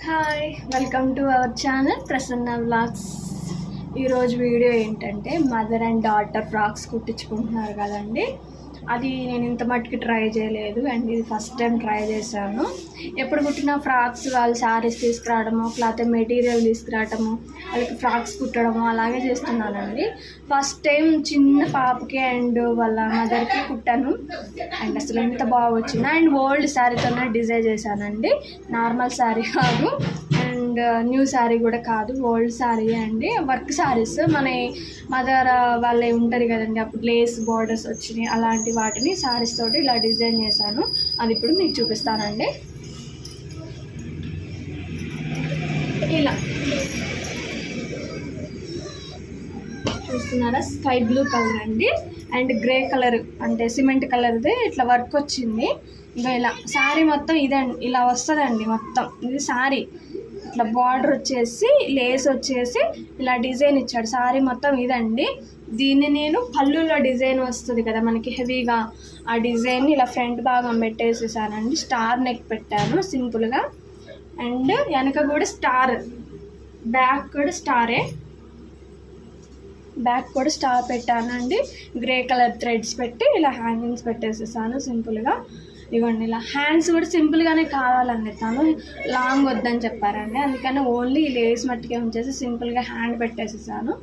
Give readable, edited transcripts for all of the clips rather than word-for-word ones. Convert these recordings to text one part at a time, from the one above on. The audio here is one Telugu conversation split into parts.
Hi, welcome to our channel Prasanna vlogs. ఈరోజు వీడియో ఏంటంటే మదర్ అండ్ డాటర్ ఫ్రాక్స్ కుట్టించుకుంటున్నారు కదండి. అది నేను ఇంత మట్టుకు ట్రై చేయలేదు అండ్ ఇది ఫస్ట్ టైం ట్రై చేశాను. ఎప్పుడు కుట్టిన ఫ్రాక్స్ వాళ్ళు శారీస్ తీసుకురావడము, లేకపోతే మెటీరియల్ తీసుకురావడము, వాళ్ళకి ఫ్రాక్స్ కుట్టడము అలాగే చేస్తున్నానండి. ఫస్ట్ టైం చిన్న పాపకి అండ్ వాళ్ళ మదర్కి కుట్టాను అండ్ అసలు ఎంత బాగా వచ్చింది. అండ్ ఓల్డ్ శారీతోనే డిజైన్ చేశానండి, నార్మల్ శారీ కాదు అండ్ న్యూ శారీ కూడా కాదు, ఓల్డ్ శారీ అండి. వర్క్ శారీస్ మన మదర్ వాళ్ళే ఉంటారు కదండి, అప్పుడు లేస్ బార్డర్స్ వచ్చినాయి, అలాంటి వాటిని శారీస్ తోటి ఇలా డిజైన్ చేశాను. అది ఇప్పుడు మీకు చూపిస్తానండి. ఇలా చూస్తున్నారా, స్కై బ్లూ కలర్ అండి అండ్ గ్రే కలర్ అంటే సిమెంట్ కలర్ది ఇట్లా వర్క్ వచ్చింది. ఇంకా ఇలా శారీ మొత్తం ఇదండి, ఇలా వస్తుందండి. మొత్తం ఇది శారీ ఇట్లా బార్డర్ వచ్చేసి లేస్ వచ్చేసి ఇలా డిజైన్ ఇచ్చాడు. శారీ మొత్తం ఇదండి. దీన్ని నేను పళ్ళులో డిజైన్ వస్తుంది కదా మనకి హెవీగా, ఆ డిజైన్ ఇలా ఫ్రంట్ భాగం పెట్టేసేసానండి. స్టార్ నెక్ పెట్టాను సింపుల్గా అండ్ వెనక కూడా స్టార్, బ్యాక్ కూడా స్టారే, బ్యాక్ కూడా స్టార్ పెట్టానండి. గ్రే కలర్ థ్రెడ్స్ పెట్టి ఇలా హ్యాంగింగ్స్ పెట్టేసేసాను సింపుల్గా. ఇవ్వండి ఇలా హ్యాండ్స్ కూడా సింపుల్గానే కావాలండి, తను లాంగ్ వద్దని చెప్పారండి, అందుకని ఓన్లీ లేస్ మట్టుకే ఉంచేసి సింపుల్గా హ్యాండ్ పెట్టేసేసాను.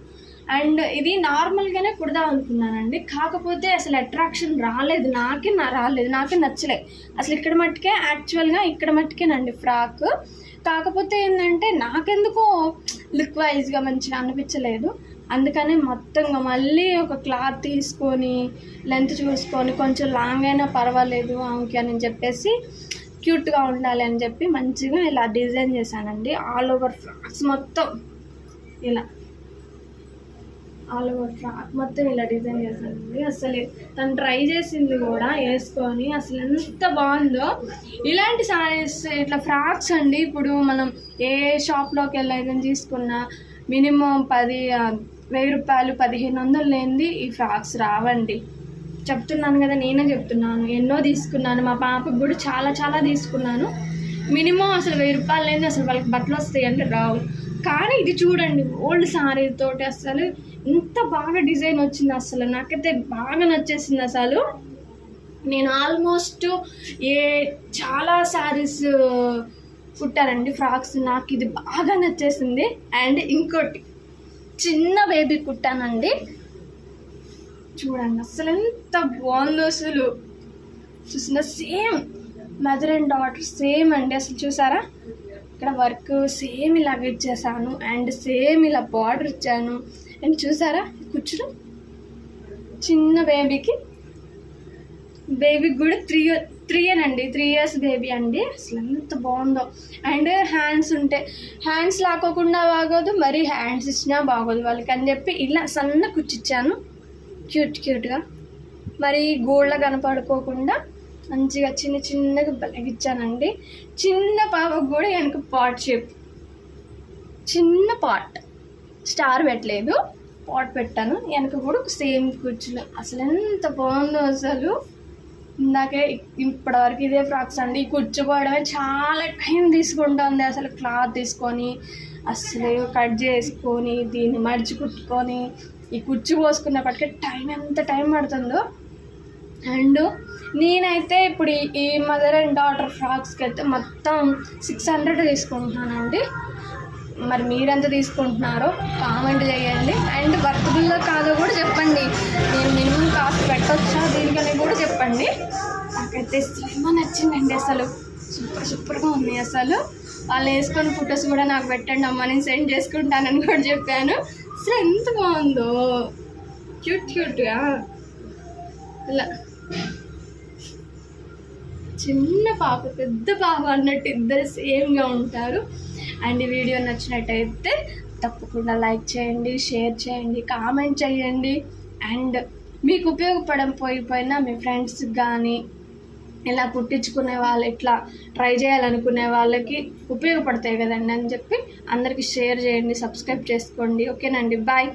అండ్ ఇది నార్మల్గానే కుడదాం అనుకున్నానండి, కాకపోతే అసలు అట్రాక్షన్ రాలేదు, నాకే నచ్చలే అసలు. ఇక్కడ మట్టుకే యాక్చువల్గా ఇక్కడ మట్టుకేనండి ఫ్రాక్, కాకపోతే ఏంటంటే నాకెందుకో లుక్ వైజ్గా మంచిగా అనిపించలేదు. అందుకని మొత్తంగా మళ్ళీ ఒక క్లాత్ తీసుకొని లెంత్ చూసుకొని కొంచెం లాంగ్ అయినా పర్వాలేదు ఆమెకి అని చెప్పేసి క్యూట్గా ఉండాలి అని చెప్పి మంచిగా ఇలా డిజైన్ చేశానండి. ఆల్ ఓవర్ ఫ్రాక్స్ మొత్తం ఇలా, ఆల్ ఓవర్ ఫ్రాక్ మొత్తం ఇలా డిజైన్ చేశానండి. అసలు తను ట్రై చేసింది కూడా వేసుకొని అసలు ఎంత బాగుందో. ఇలాంటి సారీస్ ఇట్లా ఫ్రాక్స్ అండి ఇప్పుడు మనం ఏ షాప్లోకి వెళ్ళి తీసుకున్నా మినిమం 10,000 రూపాయలు 1,500 లేనిది ఈ ఫ్రాక్స్ రావండి. చెప్తున్నాను కదా, నేనే చెప్తున్నాను, ఎన్నో తీసుకున్నాను, మా పాపకు కూడా చాలా తీసుకున్నాను. మినిమం అసలు 1,000 రూపాయలు లేనిది అసలు వాళ్ళకి బట్టలు వస్తాయి అంటే రావు. కానీ ఇది చూడండి, ఓల్డ్ శారీ తోటి అసలు ఎంత బాగా డిజైన్ వచ్చింది, అసలు నాకైతే బాగా నచ్చేసింది. అసలు నేను ఆల్మోస్ట్ చాలా శారీస్ కుట్టానండి ఫ్రాక్స్, నాకు ఇది బాగా నచ్చేసింది. అండ్ ఇంకోటి చిన్న బేబీ కుట్టానండి, చూడండి అసలు ఎంత బాగుందో. అసలు చూసిన same mother and daughter same అండి. అసలు చూసారా, ఇక్కడ వర్క్ సేమ్ ఇలాగ ఇచ్చేసాను అండ్ సేమ్ ఇలా బార్డర్ ఇచ్చాను. అండ్ చూసారా కుచ్చులు, చిన్న బేబీకి కూడా 3 ఇయర్స్ బేబీ అండి. అసలు ఎంత బాగుందో. అండ్ హ్యాండ్స్ ఉంటే హ్యాండ్స్ లాక్కోకుండా బాగోదు, మరి హ్యాండ్స్ ఇచ్చినా బాగోదు వాళ్ళకి అని చెప్పి ఇలా సన్న కుచ్చిచ్చాను క్యూట్గా. మరి గోళ్ళ కనపడుకోకుండా మంచిగా చిన్నగా బలగిచ్చానండి. చిన్న పాపకు కూడా వెనక పాట్ షేప్, చిన్న పాట్, స్టార్ పెట్టలేదు, పాట్ పెట్టాను. వెనక కూడా సేమ్ కుచ్చులు. అసలు ఎంత బాగుందో. అసలు ఇందాకే ఇప్పటివరకు ఇదే ఫ్రాక్స్ అండి. కుచ్చుకోవడమే చాలా టైం తీసుకుంటుంది. అసలు క్లాత్ తీసుకొని అసలు కట్ చేసుకొని దీన్ని మడిచి కుట్టుకొని ఈ కుచ్చు పోసుకున్నప్పటికీ ఎంత టైం పడుతుందో. అండ్ నేనైతే ఇప్పుడు ఈ మదర్ అండ్ డాటర్ ఫ్రాక్స్కి అయితే మొత్తం 600 తీసుకుంటున్నానండి. మరి మీరెంత తీసుకుంటున్నారో కామెంట్ చేయండి. అండ్ వర్కబుల్లో కాదో కూడా చెప్పండి, నేను మినిమం కాస్ట్ పెట్టొచ్చా దీనికని కూడా చెప్పండి. నాకైతే ఏమో నచ్చిందండి, అసలు సూపర్గా ఉంది. అసలు వాళ్ళు వేసుకొని ఫొటోస్ కూడా నాకు పెట్టండి అమ్మ, నేను సెండ్ చేసుకుంటానని కూడా చెప్పాను. అసలు ఎంత బాగుందో, క్యూట్గా ఇలా చిన్న పాప పెద్ద పాప అన్నట్టు ఇద్దరు సేమ్గా ఉంటారు. అండ్ ఈ వీడియో నచ్చినట్టయితే తప్పకుండా లైక్ చేయండి, షేర్ చేయండి, కామెంట్ చేయండి. అండ్ మీకు ఉపయోగపడకపోయినా మీ ఫ్రెండ్స్కి కానీ ఇలా కుట్టించుకునే వాళ్ళు, ఇట్లా ట్రై చేయాలనుకునే వాళ్ళకి ఉపయోగపడతాయి కదండి అని చెప్పి అందరికీ షేర్ చేయండి, సబ్స్క్రైబ్ చేసుకోండి. ఓకేనండి, బాయ్.